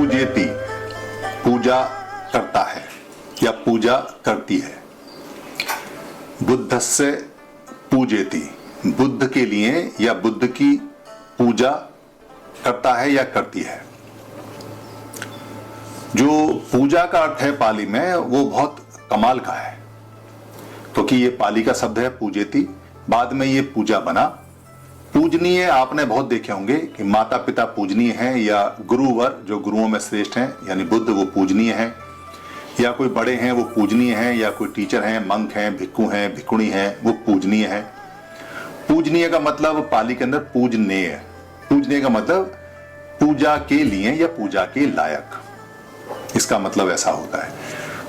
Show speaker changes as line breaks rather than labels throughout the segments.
पूजेति, पूजा करता है या पूजा करती है। बुद्धस्य पूजेति, बुद्ध के लिए या बुद्ध की पूजा करता है या करती है। जो पूजा का अर्थ है पाली में वो बहुत कमाल का है, क्योंकि ये पाली का शब्द है पूजेति, बाद में ये पूजा बना। पूजनीय आपने बहुत देखे होंगे कि माता पिता पूजनीय हैं, या गुरुवर जो गुरुओं में श्रेष्ठ हैं यानी बुद्ध वो पूजनीय हैं, या कोई बड़े हैं वो पूजनीय हैं, या कोई टीचर हैं, मंक हैं, भिक्खु हैं, भिक्खुणी हैं, वो पूजनीय हैं। पूजनीय का मतलब पाली के अंदर पूजनीय, पूजनीय का मतलब पूजा के लिए या पूजा के लायक, इसका मतलब ऐसा होता है।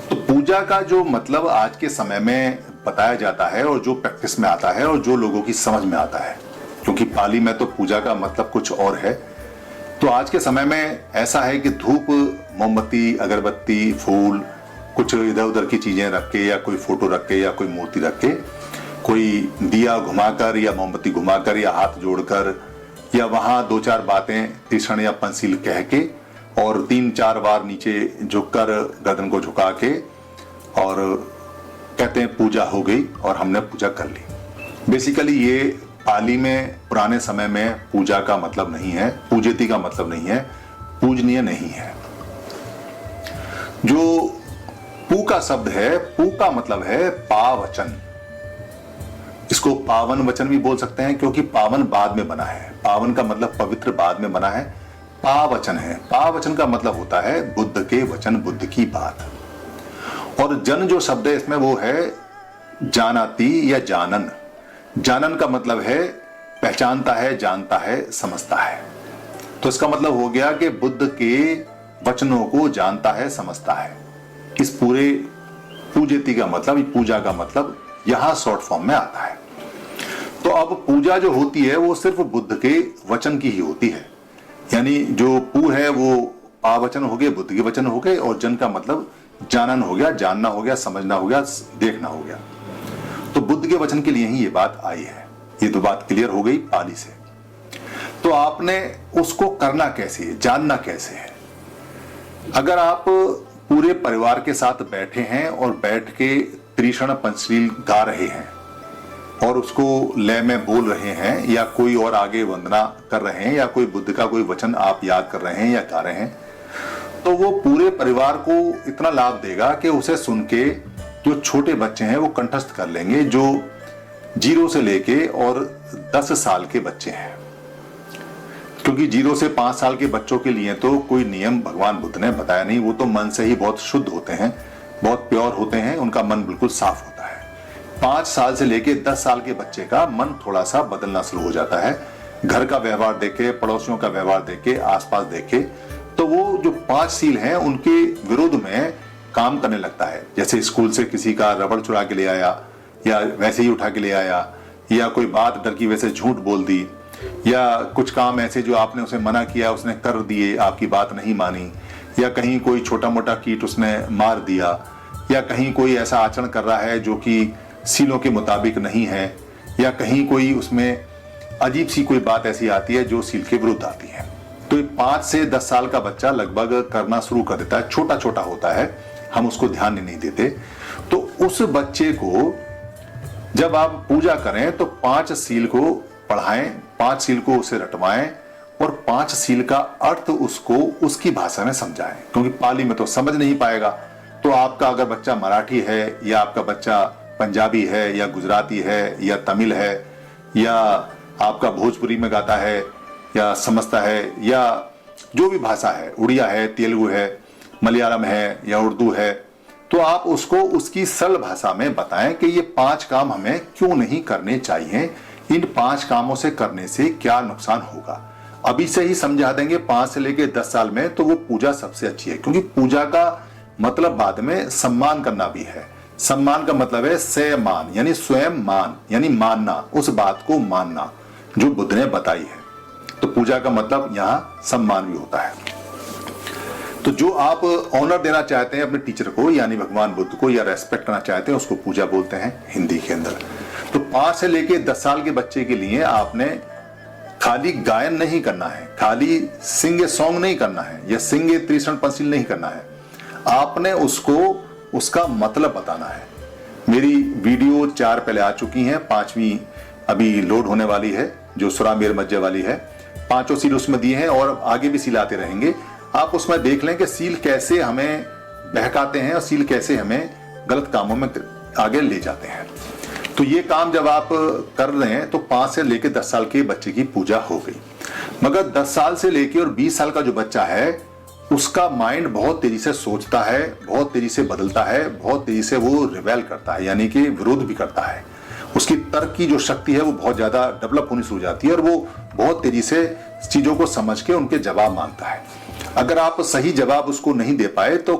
तो पूजा का जो मतलब आज के समय में बताया जाता है और जो प्रैक्टिस में आता है और जो लोगों की समझ में आता है, क्योंकि पाली में तो पूजा का मतलब कुछ और है। तो आज के समय में ऐसा है कि धूप, मोमबत्ती, अगरबत्ती, फूल, कुछ इधर उधर की चीजें रख के या कोई फोटो रख के या कोई मूर्ति रख के, कोई दिया घुमाकर या मोमबत्ती घुमाकर या हाथ जोड़कर या वहां दो चार बातें तीक्ष्ण या पंचशील कह के और 3-4 बार नीचे झुककर गर्दन को झुका के और कहते हैं पूजा हो गई और हमने पूजा कर ली। बेसिकली ये पाली में पुराने समय में पूजा का मतलब नहीं है, पूजेति का मतलब नहीं है, पूजनीय नहीं है। जो पू का शब्द है, पू का मतलब है पावचन। इसको पावन वचन भी बोल सकते हैं, क्योंकि पावन बाद में बना है। पावन का मतलब पवित्र बाद में बना है, पावचन है। पावचन का मतलब होता है बुद्ध के वचन, बुद्ध की बात। और जन जो शब्द है इसमें वो है जानाति या जानन। जानन का मतलब है पहचानता है, जानता है, समझता है। तो इसका मतलब हो गया कि बुद्ध के वचनों को जानता है, समझता है। इस पूरे पूजेति का मतलब, पूजा का मतलब यहां शॉर्ट फॉर्म में आता है। तो अब पूजा जो होती है वो सिर्फ बुद्ध के वचन की ही होती है, यानी जो पू है वो पावचन हो गए, बुद्ध के वचन हो गए, और जन का मतलब जानन हो गया, जानना हो गया, समझना हो गया, देखना हो गया। तो बुद्ध के वचन के लिए ही ये बात आई है। ये तो बात क्लियर हो गई पाली से। तो आपने उसको करना कैसे है, जानना कैसे है। अगर आप पूरे परिवार के साथ बैठे हैं और बैठ के त्रिशण पंचशील गा रहे हैं और उसको लय में बोल रहे हैं, या कोई और आगे वंदना कर रहे हैं, या कोई बुद्ध का कोई वचन आप याद कर रहे हैं या गा रहे हैं, तो वो पूरे परिवार को इतना लाभ देगा कि उसे सुन के जो छोटे बच्चे हैं वो कंठस्थ कर लेंगे, जो 0 से लेके और 10 साल के बच्चे हैं। क्योंकि 0 से 5 साल के बच्चों के लिए तो कोई नियम भगवान बुद्ध ने बताया नहीं, वो तो मन से ही बहुत शुद्ध होते हैं, बहुत प्योर होते हैं, उनका मन बिल्कुल साफ होता है। 5 साल से लेके 10 साल के बच्चे का मन थोड़ा सा बदलना शुरू हो जाता है, घर का व्यवहार देखे, पड़ोसियों का व्यवहार देखे, आसपास देखे, तो वो जो 5 सील हैं उनके विरोध में काम करने लगता है। जैसे स्कूल से किसी का रबड़ चुरा के ले आया, या वैसे ही उठा के ले आया, या कोई बात डर की वजह से झूठ बोल दी, या कुछ काम ऐसे जो आपने उसे मना किया उसने कर दिए, आपकी बात नहीं मानी, या कहीं कोई छोटा मोटा कीट उसने मार दिया, या कहीं कोई ऐसा आचरण कर रहा है जो कि सीलों के मुताबिक नहीं है, या कहीं कोई उसमें अजीब सी कोई बात ऐसी आती है जो सील के विरुद्ध आती है। तो 5 से 10 साल का बच्चा लगभग करना शुरू कर देता है, छोटा छोटा होता है, हम उसको ध्यान नहीं देते। तो उस बच्चे को जब आप पूजा करें तो 5 सील को पढ़ाएं, 5 सील को उसे रटवाएं और 5 सील का अर्थ उसको उसकी भाषा में समझाएं, क्योंकि पाली में तो समझ नहीं पाएगा। तो आपका अगर बच्चा मराठी है, या आपका बच्चा पंजाबी है, या गुजराती है, या तमिल है, या आपका भोजपुरी में गाता है या समझता है, या जो भी भाषा है, उड़िया है, तेलुगु है, मलयालम है या उर्दू है, तो आप उसको उसकी सरल भाषा में बताएं कि ये 5 काम हमें क्यों नहीं करने चाहिए, इन 5 कामों से करने से क्या नुकसान होगा। अभी से ही समझा देंगे 5 से लेके 10 साल में, तो वो पूजा सबसे अच्छी है। क्योंकि पूजा का मतलब बाद में सम्मान करना भी है। सम्मान का मतलब है स्वयं, यानी स्वयं मान, यानी मानना, उस बात को मानना जो बुद्ध ने बताई है। तो पूजा का मतलब यहां सम्मान भी होता है। तो जो आप ऑनर देना चाहते हैं अपने टीचर को, यानी भगवान बुद्ध को, या रेस्पेक्ट करना चाहते हैं, उसको पूजा बोलते हैं हिंदी के अंदर। तो 5 से लेके 10 साल के बच्चे के लिए आपने खाली गायन नहीं करना है, खाली सिंग ए सॉन्ग नहीं करना है, या सिंग ए त्रिशरण पंचशील नहीं करना है। आपने उसको उसका मतलब बताना है। मेरी वीडियो 4 पहले आ चुकी हैं, 5वीं अभी लोड होने वाली है, जो सुरा मेर मज्जे वाली है। 5 सील उसमें दिए हैं और आगे भी सील आते रहेंगे। आप उसमें देख लें कि सील कैसे हमें बहकाते हैं और सील कैसे हमें गलत कामों में आगे ले जाते हैं। तो ये काम जब आप कर रहे हैं तो 5 से लेकर 10 साल के बच्चे की पूजा हो गई। मगर 10 साल से लेकर और 20 साल का जो बच्चा है, उसका माइंड बहुत तेजी से सोचता है, बहुत तेजी से बदलता है, बहुत तेजी से वो रिवेल करता है, यानी कि विरोध भी करता है। उसकी तर्क की जो शक्ति है वो बहुत ज्यादा डेवलप होनी शुरू हो जाती है और वो बहुत तेजी से चीजों को समझ के उनके जवाब मांगता है। अगर आप सही जवाब उसको नहीं दे पाए तो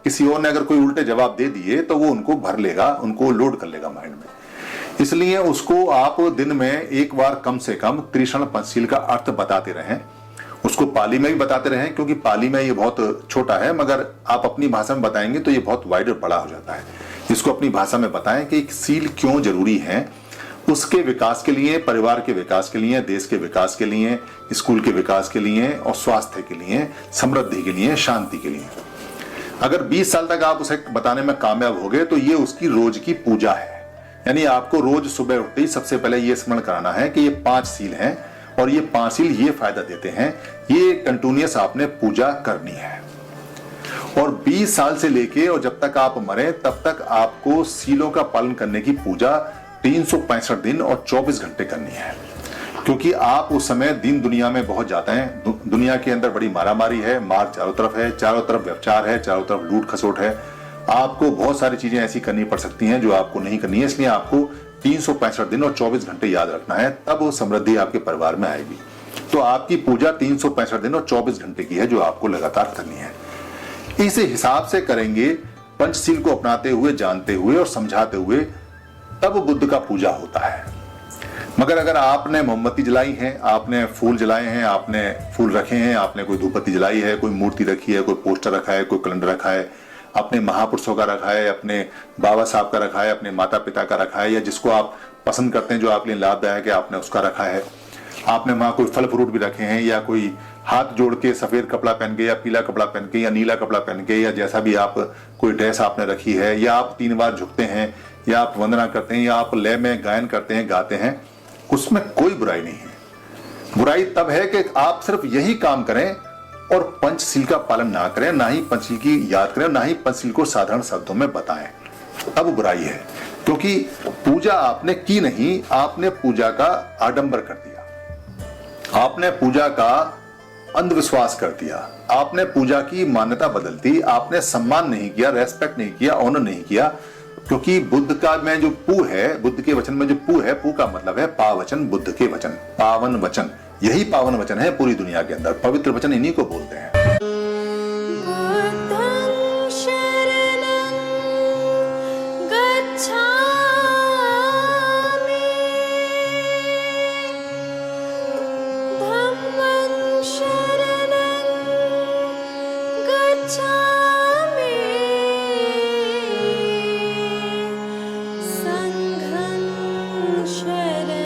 किसी और ने अगर कोई उल्टे जवाब दे दिए तो वो उनको भर लेगा, उनको लोड कर लेगा माइंड में। इसलिए उसको आप दिन में एक बार कम से कम त्रिशरण पंचशील का अर्थ बताते रहें। उसको पाली में भी बताते रहें, क्योंकि पाली में ये बहुत छोटा है, मगर आप अपनी भाषा में बताएंगे तो ये बहुत वाइड और बड़ा हो जाता है। इसको अपनी भाषा में बताएं कि सील क्यों जरूरी है, उसके विकास के लिए, परिवार के विकास के लिए, देश के विकास के लिए, स्कूल के विकास के लिए और स्वास्थ्य के लिए, समृद्धि के लिए, शांति के लिए। अगर 20 साल तक आप उसे बताने में कामयाब हो गए तो ये उसकी रोज की पूजा है। यानी आपको रोज सुबह उठते ही सबसे पहले ये स्मरण कराना है कि ये 5 सील हैं और ये 5 सील ये फायदा देते हैं, ये कंटिन्यूअस आपने पूजा करनी है। और 20 साल से लेके और जब तक आप मरे तब तक आपको सीलों का पालन करने की पूजा 365 दिन और 24 घंटे करनी है, क्योंकि आप उस समय दिन दुनिया में बहुत जाते हैं। दुनिया के अंदर बड़ी मारामारी है, मार चारों तरफ है, चारों तरफ व्यभिचार है, चारों तरफ लूट खसोट है। आपको बहुत सारी चीजें ऐसी करनी पड़ सकती हैं जो आपको नहीं करनी है, इसलिए आपको 365 दिन और 24 घंटे याद रखना है, तब वो समृद्धि आपके परिवार में आएगी। तो आपकी पूजा 365 दिन और 24 घंटे की है जो आपको लगातार करनी है। इस हिसाब से करेंगे, पंचशील को अपनाते हुए, जानते हुए और समझाते हुए, तब बुद्ध का पूजा होता है। मगर अगर आपने मोमबत्ती जलाई है, आपने फूल जलाए हैं, आपने फूल रखे हैं, आपने कोई धूपबत्ती जलाई है, कोई मूर्ति रखी है, कोई पोस्टर रखा है, कोई कैलेंडर रखा है, अपने महापुरुषों का रखा है, अपने बाबा साहब का रखा है, अपने माता पिता का रखा है, या जिसको आप पसंद करते हैं, जो आपके लिए लाभदायक है, आपने उसका रखा है। आपने वहां कोई फल फ्रूट भी रखे हैं, या कोई हाथ जोड़ के सफेद कपड़ा पहन के, या पीला कपड़ा पहन के, या नीला कपड़ा पहन के, या जैसा भी आप कोई ड्रेस आपने रखी है, या आप 3 बार झुकते हैं, या आप वंदना करते हैं, या आप लय में गायन करते हैं, गाते हैं, उसमें कोई बुराई नहीं है। बुराई तब है कि आप सिर्फ यही काम करें और पंचशील का पालन ना करें, ना ही पंचशील की याद करें, ना ही पंचशील को साधारण शब्दों में बताएं, तब बुराई है। क्योंकि पूजा आपने की नहीं, आपने पूजा का आडंबर कर दिया, आपने पूजा का अंधविश्वास कर दिया, आपने पूजा की मान्यता बदल दी, आपने सम्मान नहीं किया, रेस्पेक्ट नहीं किया, ऑनर नहीं किया। क्योंकि बुद्ध का में जो पू है, बुद्ध के वचन में जो पू है, पू का मतलब है पावचन, बुद्ध के वचन, पावन वचन। यही पावन वचन है पूरी दुनिया के अंदर, पवित्र वचन इन्हीं को बोलते हैं।